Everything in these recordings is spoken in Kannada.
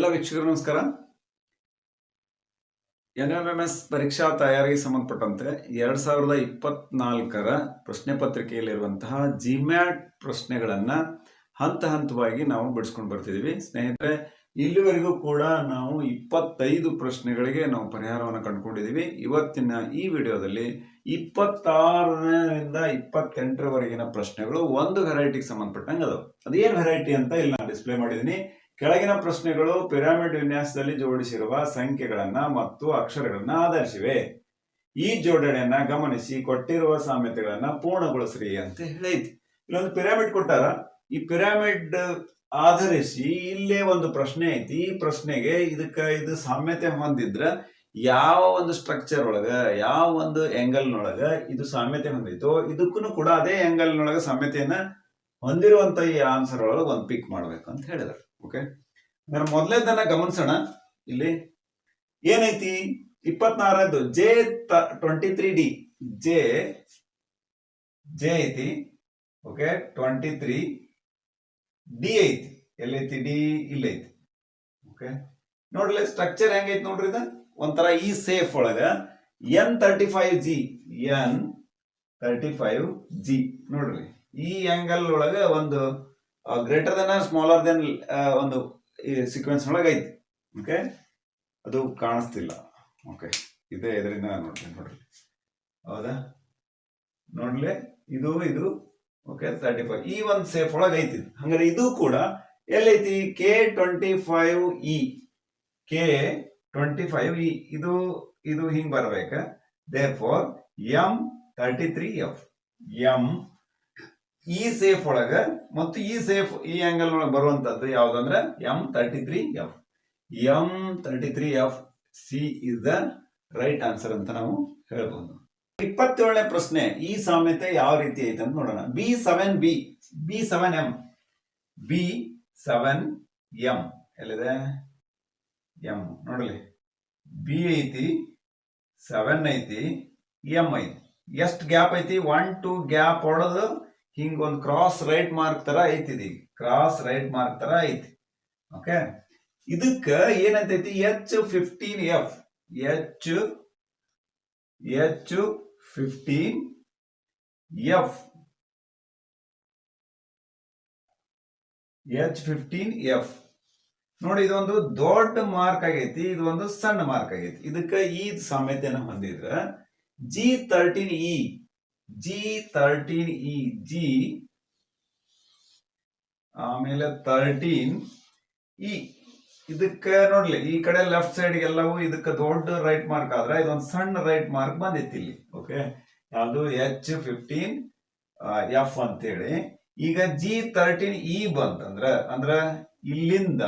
ಎಲ್ಲ ವೀಕ್ಷಕರು ನಮಸ್ಕಾರ. NMMS ಪರೀಕ್ಷಾ ತಯಾರಿಗೆ ಸಂಬಂಧಪಟ್ಟಂತೆ 2024ರ ಪ್ರಶ್ನೆ ಪತ್ರಿಕೆಯಲ್ಲಿರುವಂತಹ ಜಿಮ್ಯಾಟ್ ಪ್ರಶ್ನೆಗಳನ್ನ ಹಂತ ಹಂತವಾಗಿ ನಾವು ಬಿಡಿಸ್ಕೊಂಡು ಬರ್ತಿದೀವಿ. ಸ್ನೇಹಿತರೆ, ಇಲ್ಲಿವರೆಗೂ ಕೂಡ ನಾವು 25 ಪ್ರಶ್ನೆಗಳಿಗೆ ನಾವು ಪರಿಹಾರವನ್ನು ಕಂಡುಕೊಂಡಿದ್ದೀವಿ. ಇವತ್ತಿನ ಈ ವಿಡಿಯೋದಲ್ಲಿ 26ರಿಂದ 28ರವರೆಗಿನ ಪ್ರಶ್ನೆಗಳು ಒಂದು ವೆರೈಟಿಗೆ ಸಂಬಂಧಪಟ್ಟಂಗೆ ಅದಾವ. ಅದೇನು ವೆರೈಟಿ ಅಂತ ಇಲ್ಲಿ ನಾನು ಡಿಸ್ಪ್ಲೇ ಮಾಡಿದ್ದೀನಿ. ಕೆಳಗಿನ ಪ್ರಶ್ನೆಗಳು ಪಿರಮಿಡ್ ವಿನ್ಯಾಸದಲ್ಲಿ ಜೋಡಿಸಿರುವ ಸಂಖ್ಯೆಗಳನ್ನ ಮತ್ತು ಅಕ್ಷರಗಳನ್ನ ಆಧರಿಸಿವೆ. ಈ ಜೋಡಣೆಯನ್ನ ಗಮನಿಸಿ ಕೊಟ್ಟಿರುವ ಸಾಮ್ಯತೆಗಳನ್ನ ಪೂರ್ಣಗೊಳಿಸ್ರಿ ಅಂತ ಹೇಳೈತಿ. ಇಲ್ಲೊಂದು ಪಿರಮಿಡ್ ಕೊಟ್ಟಾರ. ಈ ಪಿರಮಿಡ್ ಆಧರಿಸಿ ಇಲ್ಲೇ ಒಂದು ಪ್ರಶ್ನೆ ಐತಿ. ಈ ಪ್ರಶ್ನೆಗೆ ಇದು ಸಾಮ್ಯತೆ ಹೊಂದಿದ್ರ ಯಾವ ಒಂದು ಸ್ಟ್ರಕ್ಚರ್ ಒಳಗ, ಯಾವ ಒಂದು ಆಂಗಲ್ ನೊಳಗ ಇದು ಸಾಮ್ಯತೆ ಹೊಂದಿತ್ತು, ಇದಕ್ಕೂ ಕೂಡ ಅದೇ ಆಂಗಲ್ ನೊಳಗ ಸಾಮ್ಯತೆಯನ್ನ ಹೊಂದಿರುವಂತ ಈ ಆನ್ಸರ್ ಒಳಗೆ ಒಂದು ಪಿಕ್ ಮಾಡ್ಬೇಕು ಅಂತ ಹೇಳಿದಾರೆ. ಓಕೆ, ಮೊದಲೇದನ್ನ ಗಮನಿಸೋಣ. ಇಲ್ಲಿ ಏನೈತಿ? 26 J23D ಜೆ ಐತಿ. ಓಕೆ, 23 ಡಿ ಐತಿ. ಎಲ್ಲೈತಿ ಡಿ? ಇಲ್ಲೈತಿ. ಓಕೆ, ನೋಡ್ರಿ ಸ್ಟ್ರಕ್ಚರ್ ಹೆಂಗೈತಿ ನೋಡ್ರಿ. ಇದ ಒಂಥರ ಈ ಸೇಫ್ ಒಳಗ N35G ನೋಡ್ರಿ. ಈ ಆಂಗಲ್ ಒಳಗ ಒಂದು ಗ್ರೇಟರ್ ದೆನ್ ಸ್ಮಾಲರ್ ದೆನ್ ಒಂದು ಸೀಕ್ವೆನ್ಸ್ ಒಳಗೆ ಐತಿ. ಓಕೆ, ಅದು ಕಾಣಿಸ್ತಿಲ್ಲ. ಓಕೆ, ಇದೇ ಇದರಿಂದ ನೋಡ್ರಿ. ಹೌದಾ? ನೋಡ್ಲಿ, ಇದು ಓಕೆ 35 ಈ ಒಂದು ಸೇಫ್ ಒಳಗೆ ಐತಿ. ಹಂಗಾರೆ ಇದು ಕೂಡ ಎಲ್ಲೈತಿ? K25E ಇದು ಹಿಂಗ್ ಬರ್ಬೇಕ. ದೇರ್ಫೋರ್ M33F ಈ ಸೇಫ್ ಒಳಗ ಮತ್ತು ಈ ಸೇಫ್ ಈ ಆಂಗಲ್ ಒಳಗೆ ಬರುವಂತದ್ದು ಯಾವ್ದಂದ್ರೆ M33F C is the right answer ಅಂತ ನಾವು ಹೇಳ್ಬಹುದು. 27ನೇ ಪ್ರಶ್ನೆ, ಈ ಸಾಮ್ಯತೆ ಯಾವ ರೀತಿ ಐತೆ ಅಂತ ನೋಡೋಣ. B7M ಎಲ್ಲಿದೆ? ಎಂ ನೋಡಲಿ. ಬಿ ಐತಿ, 7 ಐತಿ, ಎಂ ಐತಿ. ಎಷ್ಟು ಗ್ಯಾಪ್ ಐತಿ? 1 2 ಗ್ಯಾಪ್ ಹೊಡೆದು ಹಿಂಗ ಒಂದು ಕ್ರಾಸ್ ರೈಟ್ ಮಾರ್ಕ್ ತರ ಐತಿ. ಕ್ರಾಸ್ ರೈಟ್ ಮಾರ್ಕ್ ತರ ಐತಿ. ಓಕೆ, ಇದಕ್ಕ ಏನಂತೈತಿ? H15F ನೋಡಿ, ಇದೊಂದು ದೊಡ್ಡ ಮಾರ್ಕ್ ಆಗೈತಿ, ಇದು ಒಂದು ಸಣ್ಣ ಮಾರ್ಕ್ ಆಗೈತಿ. ಇದಕ್ಕ ಈ ಸಾಮ್ಯತೆಯನ್ನು ಹೊಂದಿದ್ರ G13E ಆಮೇಲೆ 13E. ಇದಕ್ಕ ನೋಡ್ಲಿ, ಈ ಕಡೆ ಲೆಫ್ಟ್ ಸೈಡ್ ಎಲ್ಲವೂ ಇದಕ್ಕೆ ದೊಡ್ಡ ರೈಟ್ ಮಾರ್ಕ್ ಆದ್ರೆ ಇದೊಂದು ಸಣ್ಣ ರೈಟ್ ಮಾರ್ಕ್ ಬಂದಿತ್ತು ಇಲ್ಲಿ. ಓಕೆ, ಯಾವುದು? H15F ಅಂತೇಳಿ. ಈಗ G13E ಬಂತಂದ್ರ ಇಲ್ಲಿಂದ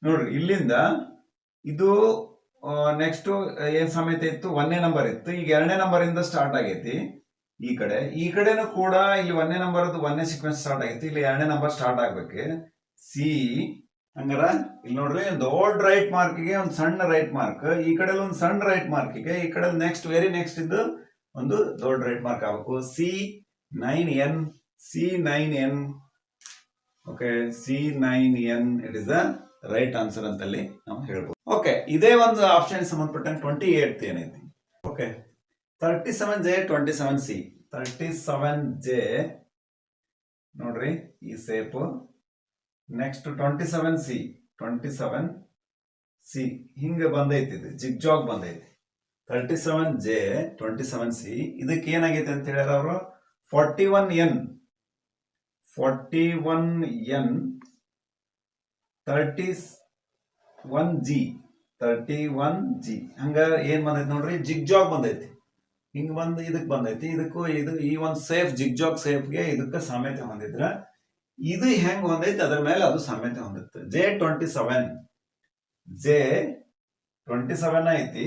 ನೋಡ್ರಿ, ಇಲ್ಲಿಂದ ಇದು ನೆಕ್ಸ್ಟ್ ಏನ್ ಸಾಮ್ಯತೆ ಇತ್ತು? 1ನೇ ನಂಬರ್ ಇತ್ತು. ಈಗ 2ನೇ ನಂಬರ್ ಇಂದ ಸ್ಟಾರ್ಟ್ ಆಗೈತಿ. ಈ ಕಡೆನೂ ಕೂಡ ಇಲ್ಲಿ 1ನೇ ನಂಬರ್ 1ನೇ ಸೀಕ್ವೆನ್ಸ್ ಸ್ಟಾರ್ಟ್ ಆಗೈತಿ. ಇಲ್ಲಿ 2ನೇ ನಂಬರ್ ಸ್ಟಾರ್ಟ್ ಆಗ್ಬೇಕು. ಸಿ ಹಂಗಾರ ಇಲ್ಲಿ ನೋಡ್ರಿ, ದೊಡ್ಡ ರೈಟ್ ಮಾರ್ಕ್ಗೆ ಒಂದು ಸಣ್ಣ ರೈಟ್ ಮಾರ್ಕ್, ಈ ಕಡೆ ಒಂದು ಸಣ್ಣ ರೈಟ್ ಮಾರ್ಕ್ಗೆ, ಈ ಕಡೆ ನೆಕ್ಸ್ಟ್ ವೆರಿ ನೆಕ್ಸ್ಟ್ ಇದ್ದು ಒಂದು ದೊಡ್ಡ ರೈಟ್ ಮಾರ್ಕ್ ಆಗಬೇಕು. C9N okay, C9N it is the right answer ಅಂತಲ್ಲಿ ನಾವು ಹೇಳ್ಬೋದು. ಓಕೆ, ಇದೇ ಒಂದು ಆಪ್ಷನ್ ಸಂಬಂಧಪಟ್ಟಂಗೆ 28 ಏನೈತಿ? ಓಕೆ, 37J 27C 37J ನೋಡ್ರಿ, ಈ ಸೇಪ್. ನೆಕ್ಸ್ಟ್ 27C ಹಿಂಗ ಬಂದೈತಿ. ಇದು ಜಿಗ್ಜಾಗ್ ಬಂದೈತಿ. 37J 27C ಇದಕ್ಕೆ ಏನಾಗೈತಿ ಅಂತ ಹೇಳ್ಯಾರ ಅವರು? 41N 31G ಹಂಗ ಏನ್ ಬಂದೈತಿ ನೋಡ್ರಿ? ಜಿಗ್ಜಾಗ್ ಬಂದೈತಿ. ಹಿಂಗ್ ಬಂದು ಇದಕ್ ಬಂದೈತಿ. ಇದಕ್ಕೂ ಈ ಒಂದು ಸೇಫ್ ಜಿಗ್ಜಾಗ್ ಸೇಫ್ಗೆ ಇದಕ್ಕೆ ಸಾಮ್ಯತೆ ಹೊಂದಿದ್ರ ಇದು ಹೆಂಗ್ ಹೊಂದೈತಿ ಅದ್ರ ಮೇಲೆ ಅದು ಸಾಮ್ಯತೆ ಹೊಂದಿತ್ತು. J27 ಐತಿ.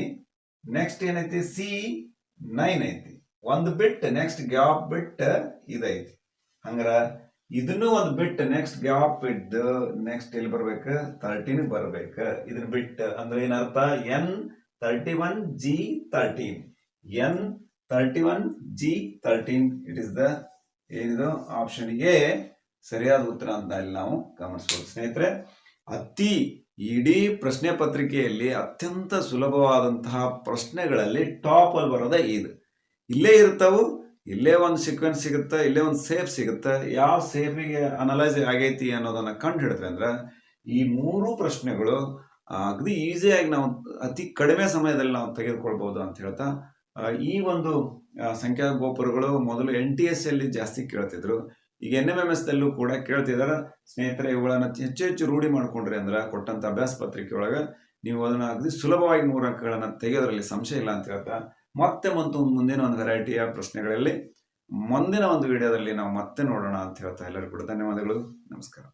ನೆಕ್ಸ್ಟ್ ಏನೈತಿ? C9 ಐತಿ. ಒಂದು ಬಿಟ್ ನೆಕ್ಸ್ಟ್ ಗ್ಯಾಪ್ ಬಿಟ್ ಇದೈತಿ. ಹಂಗಾರ ಇದನ್ನು ಒಂದು ಬಿಟ್ ನೆಕ್ಸ್ಟ್ ಗ್ಯಾಪ್ ಇದ್ದು ನೆಕ್ಸ್ಟ್ ಎಲ್ಲಿ ಬರ್ಬೇಕು? 13 ಬರ್ಬೇಕು. ಇದನ್ನ ಬಿಟ್ ಅಂದ್ರೆ ಏನರ್ಥ? N31G13 ಇಟ್ ಇಸ್ ದ ಏನಿದು? ಆಪ್ಷನ್ ಎ ಸರಿಯಾದ ಉತ್ತರ ಅಂತ ಇಲ್ಲಿ ನಾವು ಗಮನಿಸಬಹುದು. ಸ್ನೇಹಿತರೆ, ಇಡೀ ಪ್ರಶ್ನೆ ಪತ್ರಿಕೆಯಲ್ಲಿ ಅತ್ಯಂತ ಸುಲಭವಾದಂತಹ ಪ್ರಶ್ನೆಗಳಲ್ಲಿ ಟಾಪ್ ಅಲ್ಲಿ ಬರೋದೇ ಇದು. ಇಲ್ಲೇ ಇರ್ತಾವು, ಇಲ್ಲೇ ಒಂದು ಸೀಕ್ವೆನ್ಸ್ ಸಿಗುತ್ತೆ, ಇಲ್ಲೇ ಒಂದು ಸೇಫ್ ಸಿಗುತ್ತೆ. ಯಾವ ಸೇಫಿಗೆ ಅನಲೈಸ್ ಆಗೈತಿ ಅನ್ನೋದನ್ನ ಕಂಡು ಹಿಡಿದ್ರೆ ಅಂದ್ರೆ ಈ 3 ಪ್ರಶ್ನೆಗಳು ಅಗದಿ ಈಸಿಯಾಗಿ ನಾವು ಅತಿ ಕಡಿಮೆ ಸಮಯದಲ್ಲಿ ನಾವು ತೆಗೆದುಕೊಳ್ಬಹುದು ಅಂತ ಹೇಳ್ತಾ, ಈ ಒಂದು ಸಂಖ್ಯಾ ಗೋಪುರಗಳು ಮೊದಲು NTS ಅಲ್ಲಿ ಜಾಸ್ತಿ ಕೇಳ್ತಿದ್ರು, ಈಗ NMMS ದಲ್ಲೂ ಕೂಡ ಕೇಳ್ತಿದಾರೆ. ಸ್ನೇಹಿತರೆ, ಇವುಗಳನ್ನ ಹೆಚ್ಚು ರೂಢಿ ಮಾಡ್ಕೊಂಡ್ರಿ ಅಂದ್ರೆ ಕೊಟ್ಟಂತ ಅಭ್ಯಾಸ ಪತ್ರಿಕೆ ಒಳಗ ನೀವು ಅದನ್ನ ಅಗದಿ ಸುಲಭವಾಗಿ 3 ಅಂಕಗಳನ್ನ ತೆಗೆಯೋದ್ರಲ್ಲಿ ಸಂಶಯ ಇಲ್ಲ ಅಂತ ಹೇಳ್ತಾ, ಮತ್ತೆ ಮುಂದಿನ ಒಂದು ವೆರೈಟಿಯ ಪ್ರಶ್ನೆಗಳಲ್ಲಿ ಮುಂದಿನ ಒಂದು ವಿಡಿಯೋದಲ್ಲಿ ನಾವು ಮತ್ತೆ ನೋಡೋಣ ಅಂತ ಹೇಳ್ತಾ ಎಲ್ಲರಿಗೂ ಕೂಡ ಧನ್ಯವಾದಗಳು. ನಮಸ್ಕಾರ.